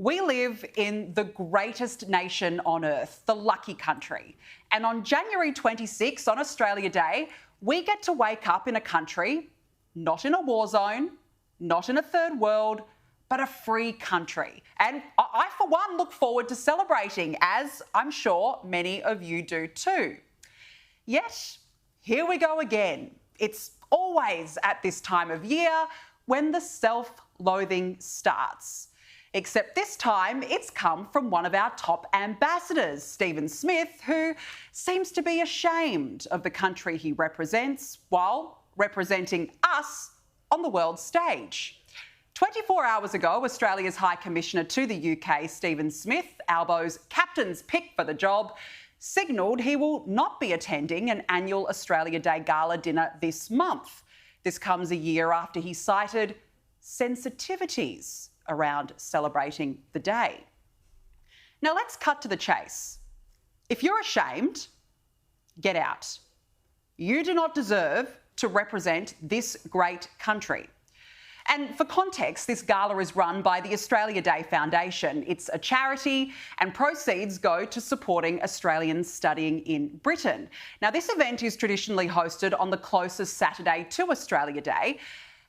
We live in the greatest nation on earth, the lucky country. And on January 26, on Australia Day, we get to wake up in a country, not in a war zone, not in a third world, but a free country. And I, for one, look forward to celebrating, as I'm sure many of you do too. Yet, here we go again. It's always at this time of year when the self-loathing starts. Except this time, it's come from one of our top ambassadors, Stephen Smith, who seems to be ashamed of the country he represents while representing us on the world stage. 24 hours ago, Australia's High Commissioner to the UK, Stephen Smith, Albo's captain's pick for the job, signalled he will not be attending an annual Australia Day gala dinner this month. This comes a year after he cited sensitivities around celebrating the day. Now let's cut to the chase. If you're ashamed, get out. You do not deserve to represent this great country. And for context, this gala is run by the Australia Day Foundation. It's a charity and proceeds go to supporting Australians studying in Britain. Now, this event is traditionally hosted on the closest Saturday to Australia Day,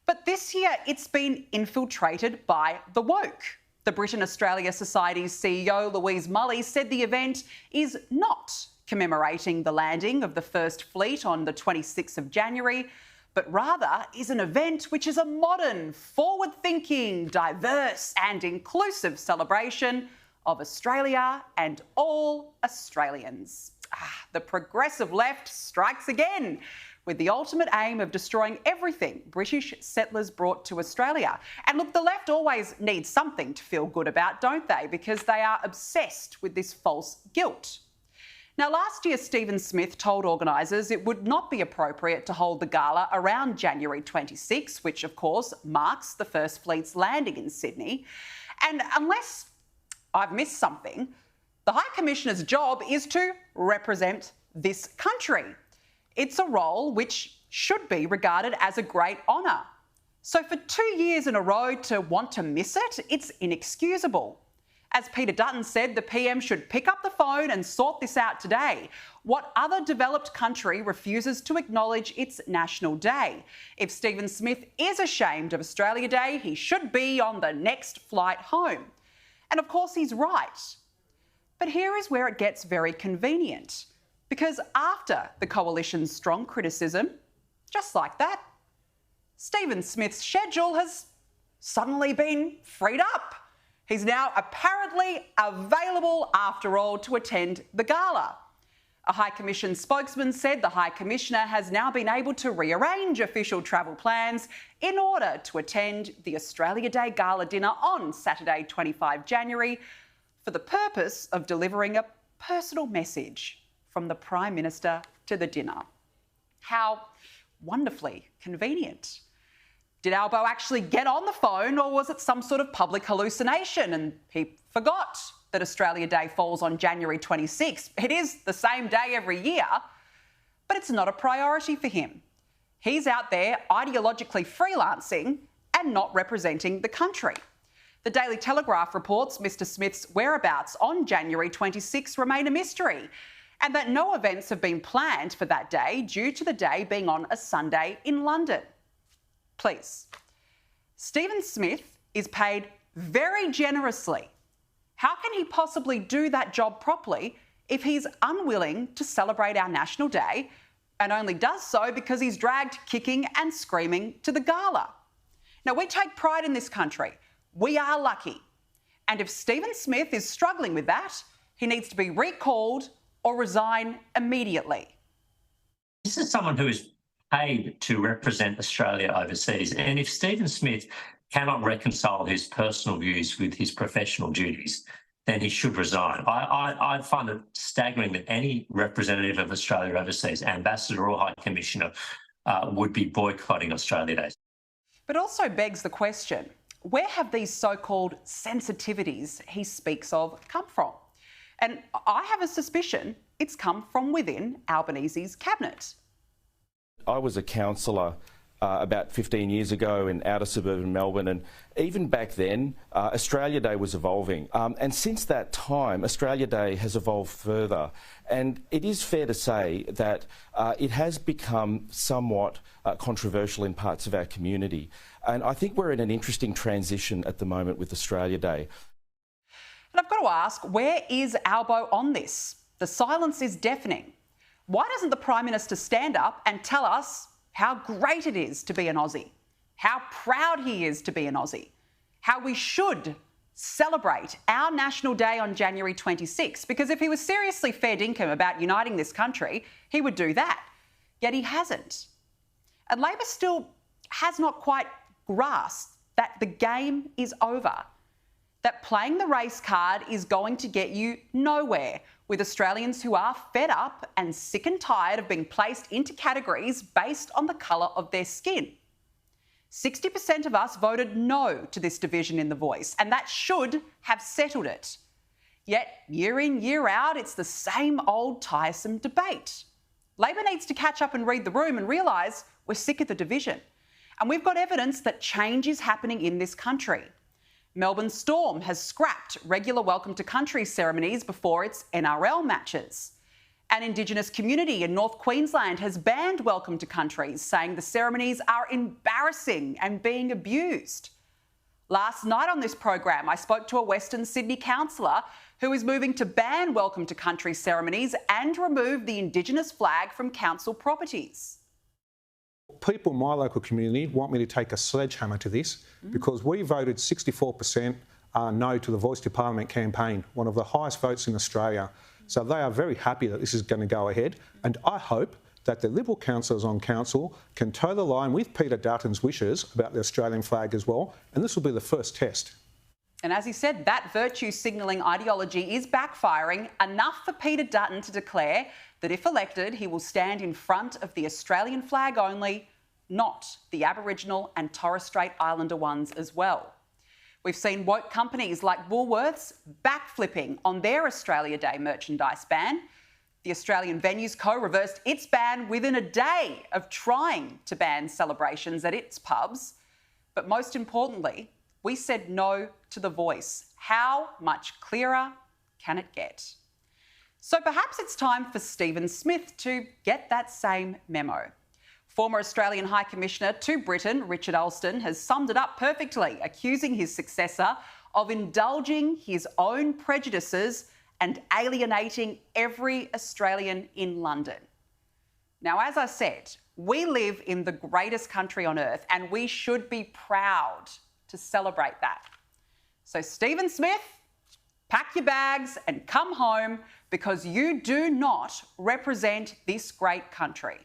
but this year it's been infiltrated by the woke. The Britain-Australia Society's CEO, Louise Mully, said the event is not commemorating the landing of the First Fleet on the 26th of January, but rather is an event which is a modern, forward-thinking, diverse and inclusive celebration of Australia and all Australians. The progressive left strikes again, with the ultimate aim of destroying everything British settlers brought to Australia. And look, the left always needs something to feel good about, don't they? Because they are obsessed with this false guilt. Now, last year, Stephen Smith told organisers it would not be appropriate to hold the gala around January 26, which, of course, marks the First Fleet's landing in Sydney. And unless I've missed something, the High Commissioner's job is to represent this country. It's a role which should be regarded as a great honour. So for 2 years in a row to want to miss it, it's inexcusable. As Peter Dutton said, the PM should pick up the phone and sort this out today. What other developed country refuses to acknowledge its National Day? If Stephen Smith is ashamed of Australia Day, he should be on the next flight home. And of course he's right. But here is where it gets very convenient. Because after the Coalition's strong criticism, just like that, Stephen Smith's schedule has suddenly been freed up. He's now apparently available, after all, to attend the gala. A High Commission spokesman said the High Commissioner has now been able to rearrange official travel plans in order to attend the Australia Day gala dinner on Saturday, 25 January, for the purpose of delivering a personal message from the Prime Minister to the dinner. How wonderfully convenient. Did Albo actually get on the phone, or was it some sort of public hallucination and he forgot that Australia Day falls on January 26th? It is the same day every year, but it's not a priority for him. He's out there ideologically freelancing and not representing the country. The Daily Telegraph reports Mr Smith's whereabouts on January 26 remain a mystery, and that no events have been planned for that day due to the day being on a Sunday in London. Please. Stephen Smith is paid very generously. How can he possibly do that job properly if he's unwilling to celebrate our National Day and only does so because he's dragged kicking and screaming to the gala? Now, we take pride in this country. We are lucky. And if Stephen Smith is struggling with that, he needs to be recalled or resign immediately. This is someone who is paid to represent Australia overseas. And if Stephen Smith cannot reconcile his personal views with his professional duties, then he should resign. I find it staggering that any representative of Australia overseas, ambassador or High Commissioner, would be boycotting Australia Day. But also begs the question, where have these so-called sensitivities he speaks of come from? And I have a suspicion it's come from within Albanese's cabinet. I was a councillor about 15 years ago in outer suburban Melbourne, and even back then, Australia Day was evolving. And since that time, Australia Day has evolved further. And it is fair to say that it has become somewhat controversial in parts of our community. And I think we're in an interesting transition at the moment with Australia Day. And I've got to ask, where is Albo on this? The silence is deafening. Why doesn't the Prime Minister stand up and tell us how great it is to be an Aussie, how proud he is to be an Aussie, how we should celebrate our National Day on January 26? Because if he was seriously fair dinkum about uniting this country, he would do that. Yet he hasn't. And Labor still has not quite grasped that the game is over, that playing the race card is going to get you nowhere with Australians who are fed up and sick and tired of being placed into categories based on the colour of their skin. 60% of us voted no to this division in The Voice, and that should have settled it. Yet, year in, year out, it's the same old tiresome debate. Labor needs to catch up and read the room and realise we're sick of the division. And we've got evidence that change is happening in this country. Melbourne Storm has scrapped regular Welcome to Country ceremonies before its NRL matches. An Indigenous community in North Queensland has banned Welcome to Countries, saying the ceremonies are embarrassing and being abused. Last night on this program, I spoke to a Western Sydney councillor who is moving to ban Welcome to Country ceremonies and remove the Indigenous flag from council properties. People in my local community want me to take a sledgehammer to this because we voted 64% no to the Voice to Parliament campaign, one of the highest votes in Australia. So they are very happy that this is going to go ahead, and I hope that the Liberal councillors on council can toe the line with Peter Dutton's wishes about the Australian flag as well, and this will be the first test. And as he said, that virtue signalling ideology is backfiring enough for Peter Dutton to declare that if elected, he will stand in front of the Australian flag only, not the Aboriginal and Torres Strait Islander ones as well. We've seen woke companies like Woolworths backflipping on their Australia Day merchandise ban. The Australian Venues Co reversed its ban within a day of trying to ban celebrations at its pubs. But most importantly, we said no to The Voice. How much clearer can it get? So perhaps it's time for Stephen Smith to get that same memo. Former Australian High Commissioner to Britain, Richard Alston, has summed it up perfectly, accusing his successor of indulging his own prejudices and alienating every Australian in London. Now, as I said, we live in the greatest country on earth, and we should be proud to celebrate that. So, Stephen Smith, pack your bags and come home, because you do not represent this great country.